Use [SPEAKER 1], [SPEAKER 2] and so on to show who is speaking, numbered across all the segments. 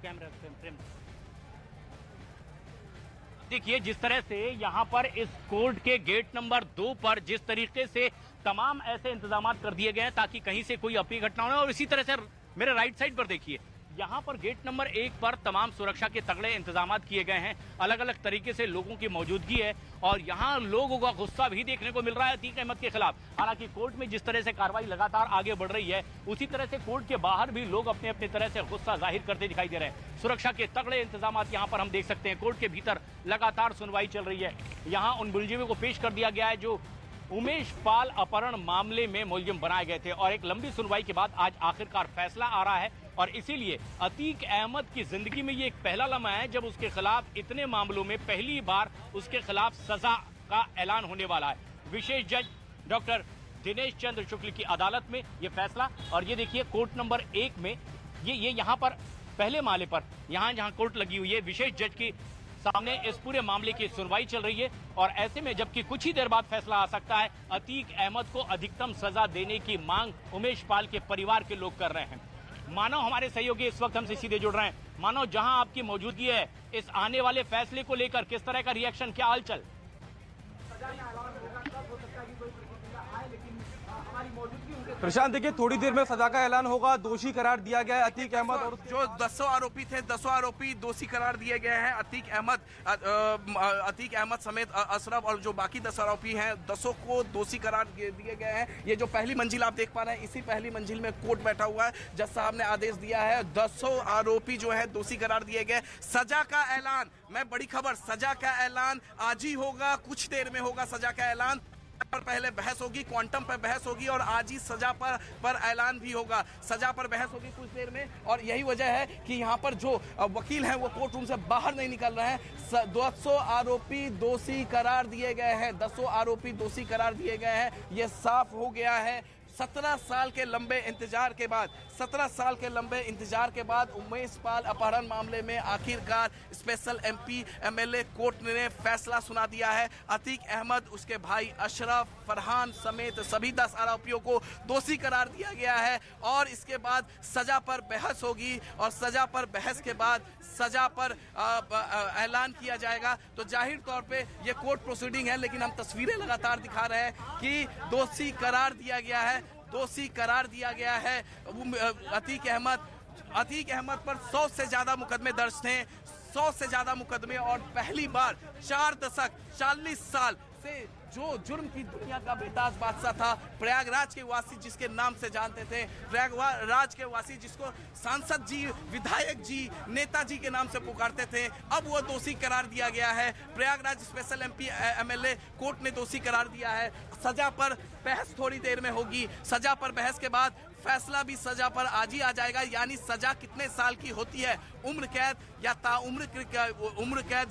[SPEAKER 1] Camera frame. देखिए जिस तरह से यहाँ पर इस कोर्ट के गेट नंबर 2 पर जिस तरीके से तमाम ऐसे इंतजाम कर दिए गए हैं ताकि कहीं से कोई अप्रिय घटना हो। और इसी तरह से मेरे राइट साइड पर देखिए यहाँ पर गेट नंबर 1 पर तमाम सुरक्षा के तगड़े इंतजाम किए गए हैं। अलग अलग तरीके से लोगों की मौजूदगी है और यहाँ लोगों का गुस्सा भी देखने को मिल रहा है अतीक अहमद के खिलाफ। हालांकि कोर्ट में जिस तरह से कार्रवाई लगातार आगे बढ़ रही है उसी तरह से कोर्ट के बाहर भी लोग अपने अपने तरह से गुस्सा जाहिर करते दिखाई दे रहे हैं। सुरक्षा के तगड़े इंतजाम यहाँ पर हम देख सकते हैं। कोर्ट के भीतर लगातार सुनवाई चल रही है। यहाँ उन मुलजिमों को पेश कर दिया गया है जो उमेश पाल अपहरण मामले में मुलजिम बनाए गए थे और एक लंबी सुनवाई के बाद आज आखिरकार फैसला आ रहा है। और इसीलिए अतीक अहमद की जिंदगी में ये एक पहला लम्हा है जब उसके खिलाफ इतने मामलों में पहली बार उसके खिलाफ सजा का ऐलान होने वाला है। विशेष जज डॉक्टर दिनेश चंद्र शुक्ल की अदालत में ये फैसला। और ये देखिए कोर्ट नंबर 1 में ये यहाँ पर पहले माले पर यहाँ जहाँ कोर्ट लगी हुई है विशेष जज की सामने इस पूरे मामले की सुनवाई चल रही है। और ऐसे में जबकि कुछ ही देर बाद फैसला आ सकता है, अतीक अहमद को अधिकतम सजा देने की मांग उमेश पाल के परिवार के लोग कर रहे हैं। मानव हमारे सहयोगी इस वक्त हमसे सीधे जुड़ रहे हैं। मानव जहां आपकी मौजूदगी है इस आने वाले फैसले को लेकर किस तरह का रिएक्शन, क्या हालचाल?
[SPEAKER 2] प्रशांत देखिए थोड़ी देर में सजा का ऐलान होगा। दोषी करार दिया गया है अतीक अहमद और
[SPEAKER 3] जो 10 आरोपी थे 10 आरोपी दोषी करार दिए गए हैं। अतीक अहमद समेत अशरफ और जो बाकी 10 आरोपी हैं 10 को दोषी करार दिए गए हैं। ये जो पहली मंजिल आप देख पा रहे हैं इसी पहली मंजिल में कोर्ट बैठा हुआ है। जज साहब ने आदेश दिया है 10 आरोपी जो है दोषी करार दिए गए। सजा का ऐलान, मैं बड़ी खबर, सजा का ऐलान आज ही होगा, कुछ देर में होगा सजा का ऐलान। पर पहले बहस होगी, क्वांटम पर बहस होगी और आज ही सजा पर ऐलान भी होगा। सजा पर बहस होगी कुछ देर में और यही वजह है कि यहाँ पर जो वकील हैं वो कोर्ट रूम से बाहर नहीं निकल रहे हैं। 200 आरोपी दोषी करार दिए गए हैं, 200 आरोपी दोषी करार दिए गए हैं। ये साफ हो गया है 17 साल के लंबे इंतजार के बाद, 17 साल के लंबे इंतजार के बाद उमेश पाल अपहरण मामले में आखिरकार स्पेशल एमपी एमएलए कोर्ट ने फैसला सुना दिया है। अतीक अहमद, उसके भाई अशरफ, फरहान समेत सभी 10 आरोपियों को दोषी करार दिया गया है और इसके बाद सजा पर बहस होगी और सजा पर बहस के बाद सजा पर ऐलान किया जाएगा। तो जाहिर तौर पे ये कोर्ट प्रोसीडिंग है लेकिन हम तस्वीरें लगातार दिखा रहे हैं कि दोषी करार दिया गया है, दोषी करार दिया गया है। अतीक अहमद पर 100 से ज्यादा मुकदमे दर्ज थे, 100 से ज्यादा मुकदमे और पहली बार 4 दशक 40 साल से जो जुर्म की दुनिया का बेताज बादशाह था, प्रयागराज के वासी जिसके नाम से जानते थे, प्रयागराज के वासी जिसको सांसद जी, विधायक जी, नेताजी के नाम से पुकारते थे, अब वो दोषी करार दिया गया है। Prayagraj special MP MLA court ने दोषी करार दिया है। सजा पर बहस थोड़ी देर में होगी। सजा पर बहस के बाद फैसला भी सजा पर आज ही आ जाएगा, यानी सजा कितने साल की होती है, उम्र कैद या उम्र कैद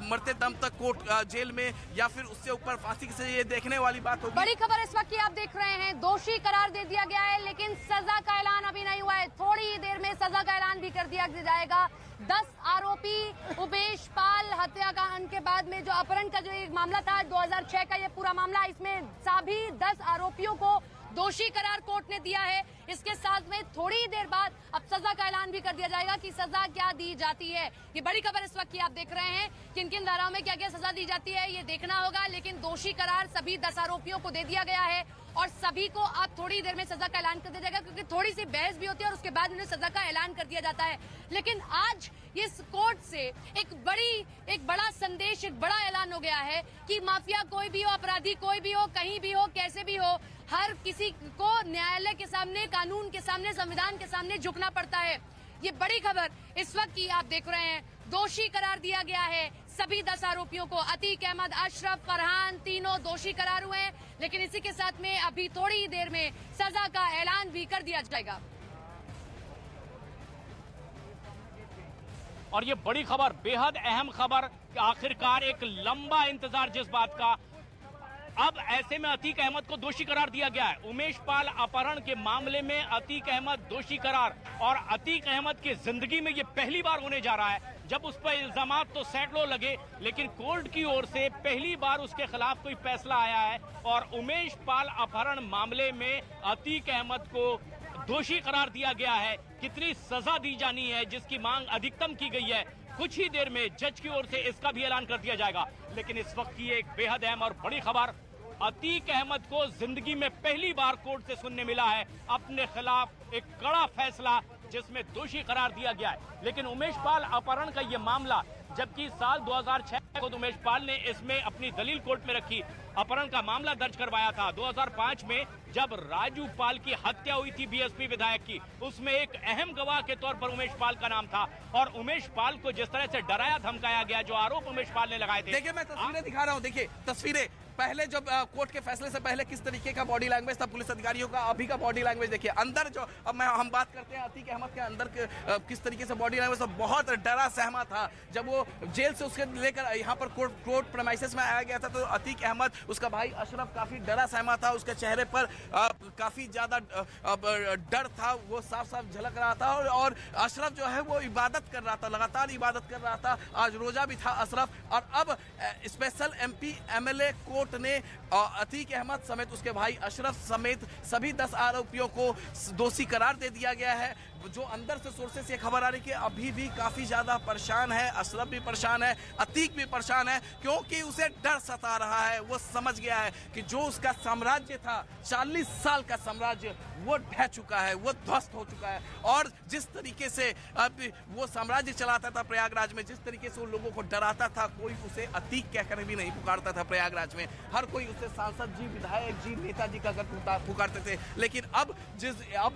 [SPEAKER 3] मरते दम तक कोर्ट जेल में या फिर उससे ऊपर फांसी से, ये देखने वाली बात होगी।
[SPEAKER 4] बड़ी खबर इस वक्त की आप देख रहे हैं, दोषी करार दे दिया गया है लेकिन सजा का ऐलान अभी नहीं हुआ है। थोड़ी ही देर में सजा का ऐलान भी कर दिया जाएगा। 10 आरोपी उमेश पाल हत्याकांड के बाद में जो अपहरण का जो एक मामला था 2006 का ये पूरा मामला, इसमें सभी 10 आरोपियों को दोषी करार कोर्ट ने दिया है। इसके साथ में थोड़ी ही देर बाद अब सजा का ऐलान भी कर दिया जाएगा कि सजा क्या दी जाती है। ये बड़ी खबर इस वक्त की आप देख रहे हैं, किन किन धाराओं में क्या क्या सजा दी जाती है ये देखना होगा। लेकिन दोषी करार सभी 10 आरोपियों को दे दिया गया है और सभी को अब थोड़ी देर में सजा का ऐलान कर दिया जाएगा क्योंकि थोड़ी सी बहस भी होती है और उसके बाद उन्हें सजा का ऐलान कर दिया जाता है। लेकिन आज इस कोर्ट से एक बड़ा संदेश, एक बड़ा ऐलान हो गया है कि माफिया कोई भी हो, अपराधी कोई भी हो, कहीं भी हो, कैसे भी हो, हर किसी को न्यायालय के सामने, कानून के सामने, संविधान के सामने झुकना पड़ता है। ये बड़ी खबर इस वक्त की आप देख रहे हैं। दोषी करार दिया गया है सभी 10 आरोपियों को। अतीक अहमद, अशरफ, फरहान, तीनों दोषी करार हुए हैं लेकिन इसी के साथ में अभी थोड़ी ही देर में सजा का ऐलान भी कर दिया जाएगा।
[SPEAKER 1] और ये बड़ी खबर, बेहद अहम खबर, आखिरकार एक लंबा इंतजार जिस बात का, अब ऐसे में अतीक अहमद को दोषी करार दिया गया है। उमेश पाल अपहरण के मामले में अतीक अहमद दोषी करार और अतीक अहमद की जिंदगी में ये पहली बार होने जा रहा है जब उस पर इल्जामात तो सैकड़ों लगे लेकिन कोर्ट की ओर से पहली बार उसके खिलाफ कोई फैसला आया है और उमेश पाल अपहरण मामले में अतीक अहमद को दोषी करार दिया गया है, कितनी सजा दी जानी है, जिसकी मांग अधिकतम की गई है। कुछ ही देर में जज की ओर से इसका भी ऐलान कर दिया जाएगा। लेकिन इस वक्त की एक बेहद अहम और बड़ी खबर, अतीक अहमद को जिंदगी में पहली बार कोर्ट से सुनने मिला है अपने खिलाफ एक कड़ा फैसला, जिसमें दोषी करार दिया गया है। लेकिन उमेश पाल अपहरण का यह मामला, जबकि साल 2006 को उमेश पाल ने इसमें अपनी दलील कोर्ट में रखी, अपहरण का मामला दर्ज करवाया था। 2005 में जब राजू पाल की हत्या हुई थी बीएसपी विधायक की, उसमें एक अहम गवाह के तौर पर उमेश पाल का नाम था। और उमेश पाल को जिस तरह से डराया धमकाया गया, जो आरोप उमेश पाल ने लगाए थे।
[SPEAKER 3] देखिए मैं तस्वीरें दिखा रहा हूँ, देखिए तस्वीरें पहले जब कोर्ट के फैसले से पहले किस तरीके का बॉडी लैंग्वेज था पुलिस अधिकारियों का, अभी का बॉडी लैंग्वेज देखिए। अंदर जो अब हम बात करते हैं अतीक अहमद के अंदर किस तरीके से बॉडी लैंग्वेज था, बहुत डरा सहमा था। जब वो जेल से उसके लेकर यहाँ पर कोर्ट प्रेमाइसेस में आया गया था, तो अतीक अहमद, उसका भाई अशरफ काफी डरा सहमा था। उसके चेहरे पर काफी ज्यादा डर था, वो साफ साफ झलक रहा था। और अशरफ जो है वो इबादत कर रहा था, लगातार इबादत कर रहा था। आज रोजा भी था अशरफ। और अब स्पेशल MP MLA कोर्ट ने अतीक अहमद समेत उसके भाई अशरफ समेत सभी 10 आरोपियों को दोषी करार दे दिया गया है। जो अंदर से सोर्सेस ये खबर आ रही है कि अभी भी काफी ज्यादा परेशान है, अशरफ भी परेशान है, अतीक भी परेशान है, क्योंकि उसे डर सता रहा है। वो समझ गया है कि जो उसका साम्राज्य था, 40 साल का साम्राज्य, वो ढह चुका है, वो ध्वस्त हो चुका है। और जिस तरीके से अब वो साम्राज्य चलाता था प्रयागराज में, जिस तरीके से वो लोगों को डराता था, कोई उसे अतीक कहकर भी नहीं पुकारता था प्रयागराज में। हर कोई उसे सांसद जी, विधायक जी, नेताजी का पुकारते थे। लेकिन अब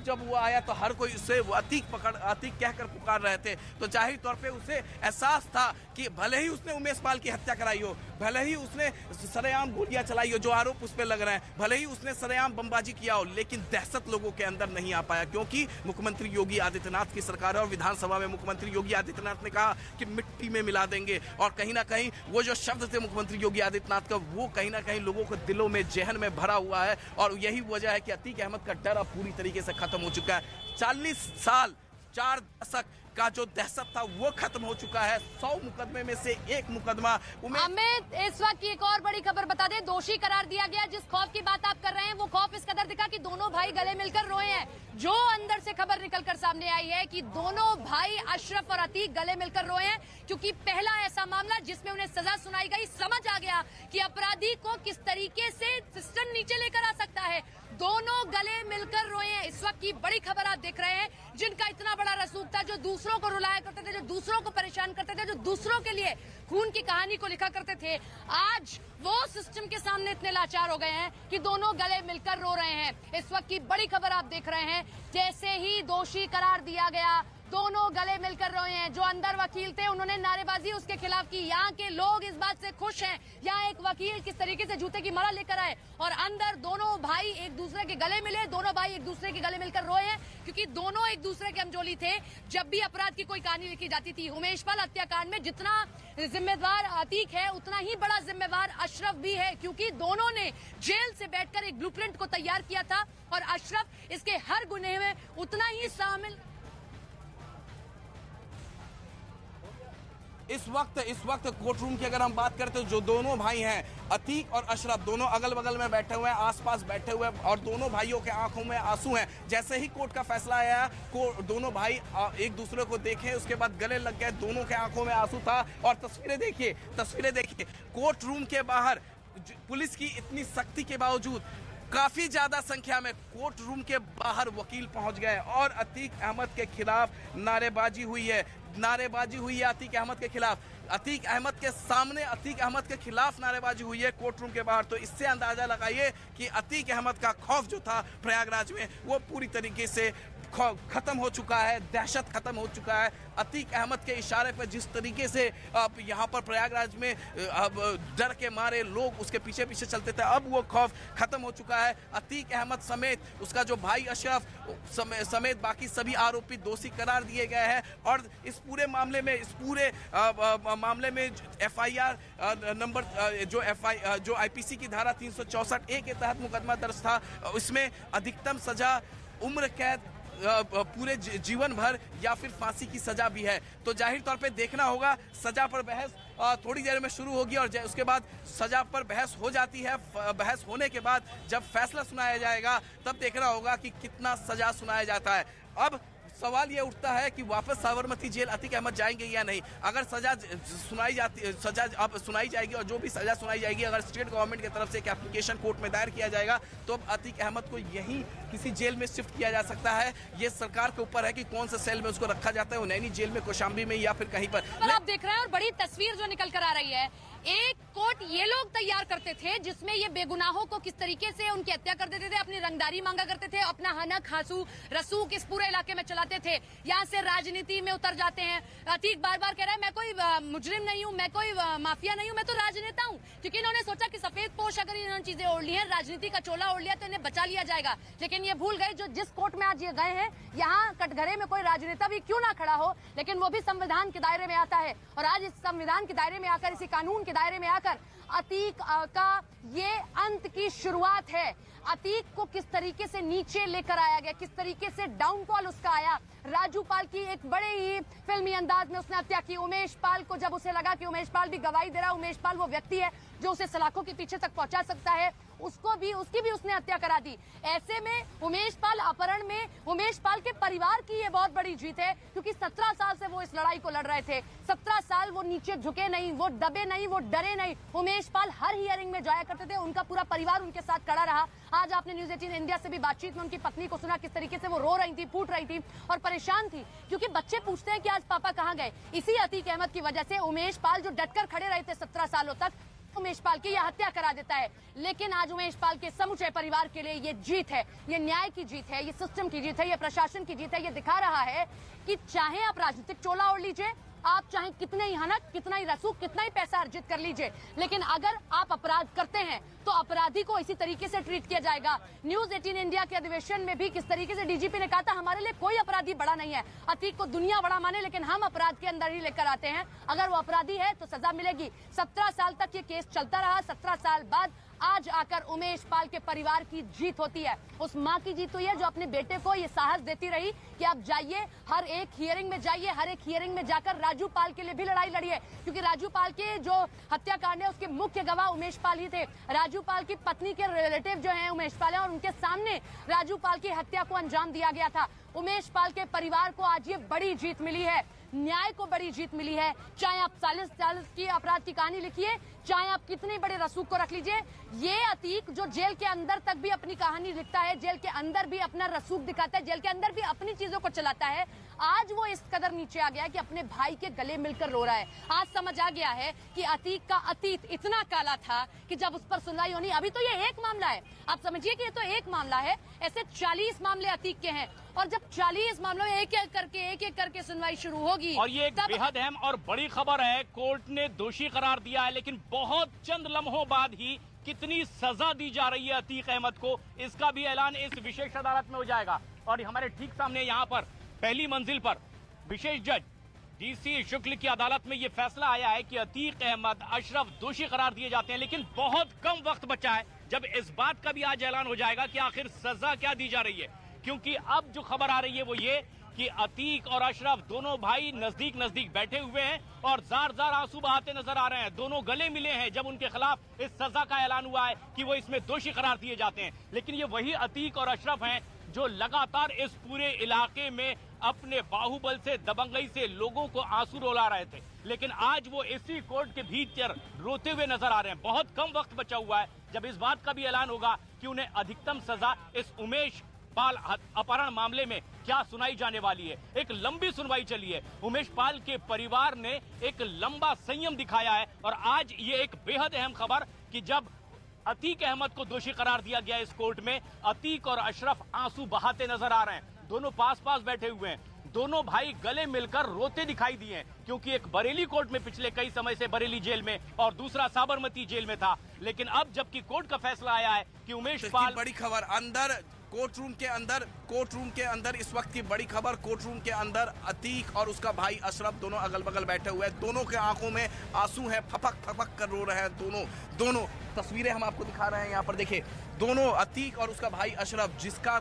[SPEAKER 3] जब वो आया तो हर कोई उसे अतीक कहकर पुकार रहे थे। तो जाहिर तौर पे उसे एहसास था कि भले ही उसने उमेश पाल की हत्या कराई हो, भले ही उसने सरेआम गोलियां चलाई हो, जो आरोप उस पर लग रहे हैं, भले ही उसने सरेआम बमबाजी किया हो, लेकिन दहशत लोगों के अंदर नहीं आ पाया, क्योंकि मुख्यमंत्री योगी आदित्यनाथ की सरकार है। और विधानसभा में मुख्यमंत्री योगी आदित्यनाथ ने कहा कि मिट्टी में मिला देंगे। और कहीं ना कहीं वो जो शब्द थे मुख्यमंत्री योगी आदित्यनाथ का, वो कहीं ना कहीं लोगों को दिलों में, जहन में भरा हुआ है। और यही वजह है कि अतीक अहमद का डर अब पूरी तरीके से खत्म हो चुका है। 40 साल, 4 दशक का जो दहशत था वो खत्म हो चुका है। 100 मुकदमे में से एक मुकदमा
[SPEAKER 4] अमित, इस वक्त की एक और बड़ी खबर बता दें, दोषी करार दिया गया। जिस खौफ की बात आप कर रहे हैं, वो खौफ इस कदर दिखा कि दोनों भाई गले मिलकर रोए हैं। जो अंदर से खबर निकलकर सामने आई है कि दोनों भाई अशरफ और अतीक गले मिलकर रोए हैं, क्योंकि पहला ऐसा मामला जिसमें उन्हें सजा सुनाई गई, समझ आ गया कि अपराधी को किस तरीके से सिस्टम नीचे लेकर आ सकता है। दोनों गले मिलकर रोए हैं। इस वक्त की बड़ी खबर आप देख रहे हैं, जिनका इतना बड़ा रसूख था, जो दूसरों को रुलाया करते थे, जो दूसरों को परेशान करते थे, जो दूसरों के लिए खून की कहानी को लिखा करते थे, आज वो सिस्टम के सामने इतने लाचार हो गए हैं कि दोनों गले मिलकर रो रहे हैं। इस वक्त की बड़ी खबर आप देख रहे हैं, जैसे ही दोषी करार दिया गया, दोनों गले मिलकर रोए हैं। जो अंदर वकील थे, उन्होंने नारेबाजी उसके खिलाफ की। यहाँ के लोग इस बात से खुश हैं, यहाँ एक वकील किस तरीके से जूते की माला लेकर आए और अंदर दोनों भाई एक दूसरे के गले मिले, दोनों भाई एक दूसरे के गले मिलकर रोए हैं, क्योंकि दोनों एक दूसरे के हमजोली थे। जब भी अपराध की कोई कहानी लिखी जाती थी, उमेश पाल हत्याकांड में जितना जिम्मेदार अतीक है, उतना ही बड़ा जिम्मेदार अशरफ भी है, क्योंकि दोनों ने जेल से बैठकर एक ब्लूप्रिंट को तैयार किया था और अशरफ इसके हर गुनाह में उतना ही शामिल।
[SPEAKER 3] इस वक्त कोर्ट रूम की अगर हम बात करते हैं, जो दोनों भाई हैं अतीक और अशरफ, दोनों अगल बगल में बैठे हुए हैं, आसपास बैठे हुए हैं, और दोनों भाइयों के आंखों में आंसू हैं। जैसे ही कोर्ट का फैसला आया, दोनों भाई एक दूसरे को देखे, उसके बाद गले लग गए, दोनों के आंखों में आंसू था। और तस्वीरें देखिए कोर्ट रूम के बाहर पुलिस की इतनी सख्ती के बावजूद काफी ज्यादा संख्या में कोर्ट रूम के बाहर वकील पहुंच गए और अतीक अहमद के खिलाफ नारेबाजी हुई है अतीक अहमद के खिलाफ। अतीक अहमद के सामने अतीक अहमद के खिलाफ नारेबाजी हुई है कोर्ट रूम के बाहर। तो इससे अंदाजा लगाइए कि अतीक अहमद का खौफ जो था प्रयागराज में, वो पूरी तरीके से खत्म हो चुका है, दहशत खत्म हो चुका है। अतीक अहमद के इशारे पर जिस तरीके से अब यहाँ पर प्रयागराज में अब डर के मारे लोग उसके पीछे पीछे चलते थे, अब वो खौफ खत्म हो चुका है। अतीक अहमद समेत उसका जो भाई अशरफ समेत बाकी सभी आरोपी दोषी करार दिए गए हैं। और इस पूरे मामले में FIR नंबर जो IPC की धारा 364A के तहत मुकदमा दर्ज था, इसमें अधिकतम सजा उम्र कैद पूरे जीवन भर या फिर फांसी की सजा भी है। तो जाहिर तौर पे देखना होगा, सजा पर बहस थोड़ी देर में शुरू होगी और उसके बाद सजा पर बहस हो जाती है। बहस होने के बाद जब फैसला सुनाया जाएगा तब देखना होगा कि कितना सजा सुनाया जाता है। अब सवाल ये उठता है कि वापस साबरमती जेल अतीक अहमद जाएंगे या नहीं। अगर सजा सुनाई जाएगी और जो भी सजा सुनाई जाएगी, अगर स्टेट गवर्नमेंट की तरफ से एक एप्लीकेशन कोर्ट में दायर किया जाएगा तो अब अतीक अहमद को यहीं किसी जेल में शिफ्ट किया जा सकता है। ये सरकार के ऊपर है कि कौन से सेल में उसको रखा जाता है, वो नैनी जेल में, कौशाम्बी में या फिर कहीं पर।
[SPEAKER 4] आप देख रहे हैं और बड़ी तस्वीर जो निकल कर आ रही है, एक कोर्ट ये लोग तैयार करते थे जिसमें ये बेगुनाहों को किस तरीके से उनकी हत्या कर देते थे, अपनी रंगदारी मांगा करते थे, अपना हनक हासू रसूख इस पूरे इलाके में चलाते थे। यहाँ से राजनीति में उतर जाते हैं। अतीक बार बार कह रहा है मैं कोई मुजरिम नहीं हूँ, मैं कोई माफिया नहीं हूँ, मैं तो राजनेता हूँ। क्योंकि इन्होंने सोचा कि सफेद पोश अगर इन्होंने चीजें ओढ़ ली है, राजनीति का चोला ओढ़ लिया तो इन्हें बचा लिया जाएगा। लेकिन ये भूल गए, जो जिस कोर्ट में आज ये गए हैं, यहाँ कटघरे में कोई राजनेता भी क्यों ना खड़ा हो, लेकिन वो भी संविधान के दायरे में आता है। और आज इस संविधान के दायरे में आकर, इसी कानून के दायरे में आकर अतीक का ये अंत की शुरुआत है। अतीक को किस तरीके से नीचे लेकर आया गया, किस तरीके से डाउनफॉल उसका आया। राजू पाल की एक बड़े ही फिल्मी अंदाज में उसने हत्या की। उमेश पाल को जब उसे लगा कि उमेश पाल भी गवाही दे रहा है, उमेश पाल वो व्यक्ति है जो उसे सलाखों के पीछे तक पहुंचा सकता है, उसकी भी उसने हत्या करा दी। ऐसे में उमेश पाल अपहरण में उमेश पाल के परिवार की ये बहुत बड़ी जीत है, क्योंकि 17 साल से वो इस लड़ाई को लड़ रहे थे। 17 साल वो नीचे झुके नहीं, वो दबे नहीं, वो डरे नहीं। उमेश पाल हर हियरिंग में जाया करते थे, उनका पूरा परिवार उनके साथ खड़ा रहा। आज आपने न्यूज 18 इंडिया से भी बातचीत में उनकी पत्नी को सुना, किस तरीके से वो रो रही थी, फूट रही थी और परेशान थी, क्योंकि बच्चे पूछते हैं कि आज पापा कहाँ गए। इसी अतीक अहमद की वजह से उमेश पाल जो डटकर खड़े रहे थे 17 सालों तक, उमेश पाल की यह हत्या करा देता है। लेकिन आज उमेश पाल के समूचे परिवार के लिए ये जीत है, ये न्याय की जीत है, ये सिस्टम की जीत है, ये प्रशासन की जीत है। ये दिखा रहा है कि चाहे आप राजनीतिक चोला ओढ़ लीजिए, आप चाहे कितने ही हनक, कितना ही रसूख, कितना ही पैसा अर्जित कर लीजिए, लेकिन अगर आप अपराध करते हैं तो अपराधी को इसी तरीके से ट्रीट किया जाएगा। न्यूज 18 इंडिया के अधिवेशन में भी किस तरीके से डीजीपी ने कहा था, हमारे लिए कोई अपराधी बड़ा नहीं है। अतीक को दुनिया बड़ा माने, लेकिन हम अपराध के अंदर ही लेकर आते हैं। अगर वो अपराधी है तो सजा मिलेगी। 17 साल तक ये केस चलता रहा। 17 साल बाद आज आकर उमेश पाल के परिवार की जीत होती है। उस माँ की जीत हुई है जो अपने बेटे को ये साहस देती रही कि आप जाइए, हर एक हियरिंग में जाइए, हर एक हियरिंग में जाकर राजू पाल के लिए भी लड़ाई लड़िए, क्योंकि राजू पाल के जो हत्याकांड है उसके मुख्य गवाह उमेश पाल ही थे। राजू पाल की पत्नी के रिलेटिव जो है उमेश पाल है, और उनके सामने राजू पाल की हत्या को अंजाम दिया गया था। उमेश पाल के परिवार को आज ये बड़ी जीत मिली है, न्याय को बड़ी जीत मिली है। चाहे आप 40 साल की अपराध की कहानी लिखिए, चाहे आप कितने बड़े रसूख को रख लीजिए, ये अतीक जो जेल के अंदर तक भी अपनी कहानी लिखता है, जेल के अंदर भी अपना रसूख दिखाता है, जेल के अंदर भी अपनी चीजों को चलाता है, आज वो इस कदर नीचे आ गया है कि अपने भाई के गले मिलकर रो रहा है। आज समझ आ गया है कि अतीक का अतीत इतना काला था कि जब उस पर सुनवाई होनी, अभी तो ये एक मामला है, आप समझिए कि ये तो एक मामला है, ऐसे 40 मामले अतीक के हैं, और जब 40 मामलों में एक एक करके सुनवाई शुरू होगी।
[SPEAKER 1] और ये एक बेहद अहम और बड़ी खबर है, कोर्ट ने दोषी करार दिया है, लेकिन बहुत चंद लम्हों बाद ही कितनी सजा दी जा रही है अतीक अहमद को, इसका भी ऐलान इस विशेष अदालत में हो जाएगा। और हमारे ठीक सामने यहाँ पर पहली मंजिल पर विशेष जज डीसी शुक्ल की अदालत में ये फैसला आया है कि अतीक अहमद, अशरफ दोषी करार दिए जाते हैं। लेकिन बहुत कम वक्त बचा है जब इस बात का भी आज ऐलान हो जाएगा कि आखिर सजा क्या दी जा रही है, क्योंकि अब जो खबर आ रही है वो ये कि अतीक और अशरफ दोनों भाई नजदीक नजदीक बैठे हुए हैं और जार जार आंसू बहाते नजर आ रहे हैं। दोनों गले मिले हैं जब उनके खिलाफ इस सजा का ऐलान हुआ है कि वो इसमें दोषी करार दिए जाते हैं। लेकिन ये वही अतीक और अशरफ हैं जो लगातार इस पूरे इलाके में अपने बाहुबल से, दबंगई से लोगों को आंसू रुला रहे थे। लेकिन आज वो इसी कोर्ट के भीतर रोते हुए नजर आ रहे हैं। बहुत कम वक्त बचा हुआ है जब इस बात का भी ऐलान होगा कि उन्हें अधिकतम सजा इस उमेश पाल अपहरण मामले में क्या सुनाई जाने वाली है। एक लंबी सुनवाई चली है, उमेश पाल के परिवार ने एक लंबा संयम दिखाया है, और आज ये एक बेहद अहम खबर कि जब अतीक अहमद को दोषी करार दिया गया इस कोर्ट में, अतीक और अशरफ आंसू बहाते नजर आ रहे हैं। दोनों पास पास बैठे हुए हैं, दोनों भाई गले मिलकर रोते दिखाई दिए हैं, क्योंकि एक बरेली कोर्ट में पिछले कई समय से बरेली जेल में और दूसरा साबरमती जेल में था। लेकिन अब जबकि कोर्ट का फैसला आया है कि उमेश पाल,
[SPEAKER 3] बड़ी खबर अंदर कोर्ट रूम के अंदर इस वक्त की बड़ी खबर, कोर्ट रूम के अंदर अतीक और उसका भाई अशरफ दोनों अगल बगल बैठे हुए हैं। दोनों के आंखों में आंसू हैं, फपक फपक कर रो रहे हैं दोनों। तस्वीरें हम आपको दिखा रहे हैं। यहाँ पर देखिए दोनों अतीक और उसका भाई अशरफ, जिसका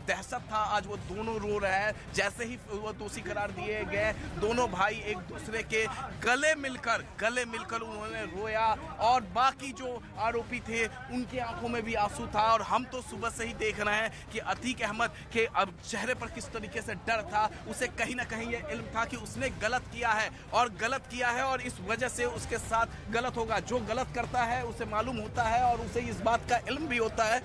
[SPEAKER 3] दहशत था, आज वो दोनों रो रहे हैं। जैसे ही वो दोषी करार दिए गए, दोनों भाई एक दूसरे के गले मिलकर उन्होंने रोया और बाकी जो आरोपी थे उनके आंखों में भी आंसू था। और हम तो सुबह से ही देख रहे हैं कि अतीक अहमद के अब चेहरे पर किस तरीके से डर था। उसे कहीं ना कहीं ये इल्म था कि उसने गलत किया है और इस वजह से उसके साथ गलत होगा। जो गलत करता है उसे मालूम होता है और उसे इस बात का इल्म भी होता है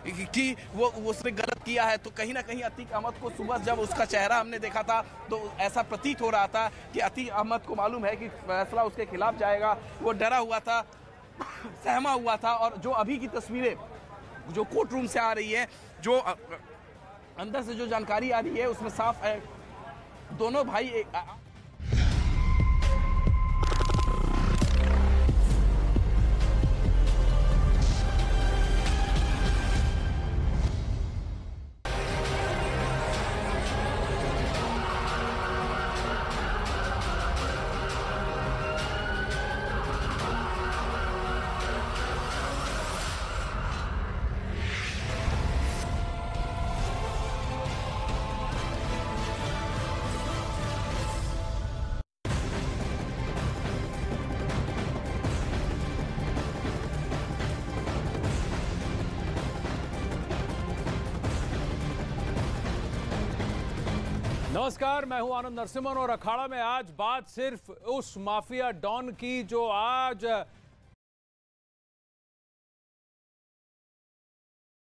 [SPEAKER 3] कि वो उसने गलत किया है। तो कहीं ना कहीं अतीक अहमद को सुबह जब उसका चेहरा हमने देखा था तो ऐसा प्रतीत हो रहा था कि अतीक अहमद को मालूम है कि फैसला उसके खिलाफ जाएगा। वो डरा हुआ था, सहमा हुआ था। और जो अभी की तस्वीरें जो कोर्ट रूम से आ रही है, जो अंदर से जो जानकारी आ रही है उसमें साफ है दोनों भाई
[SPEAKER 5] नमस्कार, मैं हूं आनंद नरसिम्हन और अखाड़ा में आज बात सिर्फ उस माफिया डॉन की जो आज